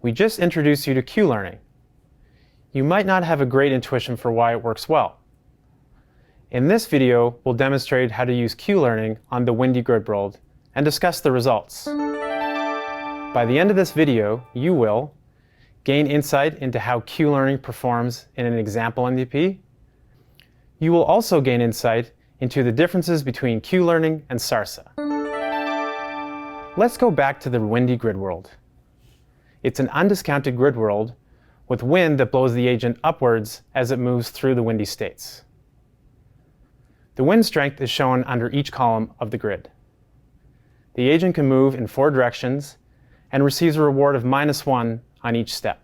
We just introduced you to Q-learning. You might not have a great intuition for why it works well. In this video, we'll demonstrate how to use Q-learning on the Windy Grid World and discuss the results. By the end of this video, you will gain insight into how Q-learning performs in an example MDP. You will also gain insight into the differences between Q-learning and SARSA. Let's go back to the Windy Grid World. It's an undiscounted grid world with wind that blows the agent upwards as it moves through the windy states. The wind strength is shown under each column of the grid. The agent can move in 4 directions and receives a reward of -1 on each step.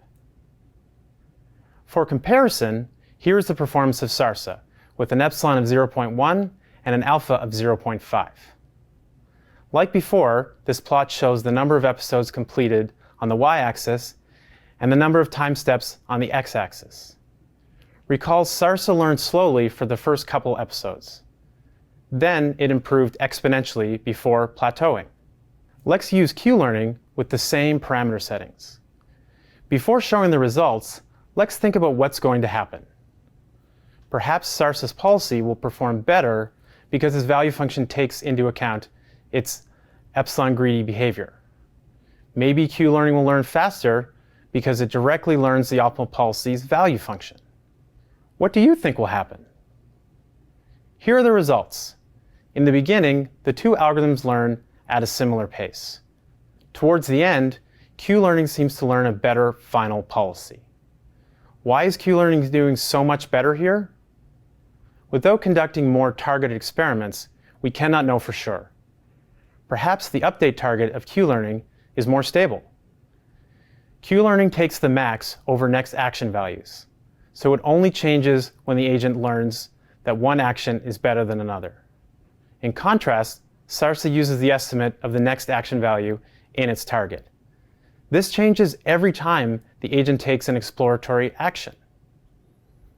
For comparison, here is the performance of SARSA with an epsilon of 0.1 and an alpha of 0.5. Like before, this plot shows the number of episodes completed on the y-axis and the number of time steps on the x-axis. Recall, SARSA learned slowly for the first couple episodes. Then it improved exponentially before plateauing. Let's use Q-learning with the same parameter settings. Before showing the results, let's think about what's going to happen. Perhaps SARSA's policy will perform better because its value function takes into account its epsilon greedy behavior. Maybe Q-learning will learn faster because it directly learns the optimal policy's value function. What do you think will happen? Here are the results. In the beginning, the two algorithms learn at a similar pace. Towards the end, Q-learning seems to learn a better final policy. Why is Q-learning doing so much better here? Without conducting more targeted experiments, we cannot know for sure. Perhaps the update target of Q-learning is more stable. Q-learning takes the max over next action values, so it only changes when the agent learns that one action is better than another. In contrast, SARSA uses the estimate of the next action value in its target. This changes every time the agent takes an exploratory action.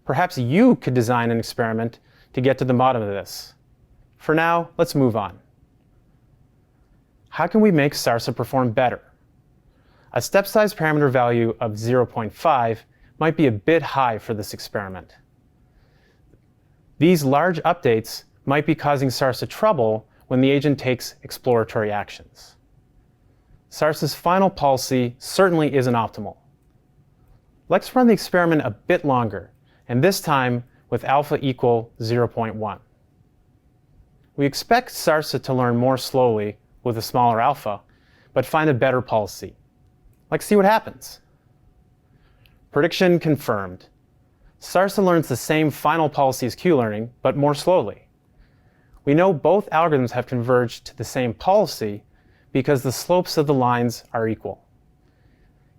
Perhaps you could design an experiment to get to the bottom of this. For now, let's move on. How can we make SARSA perform better? A step size parameter value of 0.5 might be a bit high for this experiment. These large updates might be causing SARSA trouble when the agent takes exploratory actions. SARSA's final policy certainly isn't optimal. Let's run the experiment a bit longer, and this time with alpha equal 0.1. We expect SARSA to learn more slowly with a smaller alpha, but find a better policy. Let's see what happens. Prediction confirmed. SARSA learns the same final policy as Q-learning, but more slowly. We know both algorithms have converged to the same policy because the slopes of the lines are equal.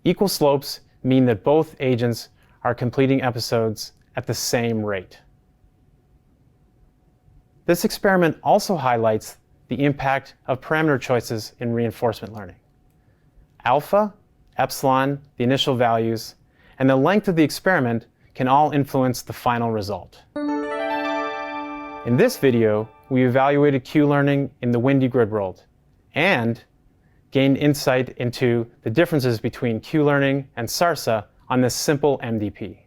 Equal slopes mean that both agents are completing episodes at the same rate. This experiment also highlights the impact of parameter choices in reinforcement learning. Alpha, epsilon, the initial values, and the length of the experiment can all influence the final result. In this video, we evaluated Q-learning in the Windy Grid World and gained insight into the differences between Q-learning and SARSA on this simple MDP.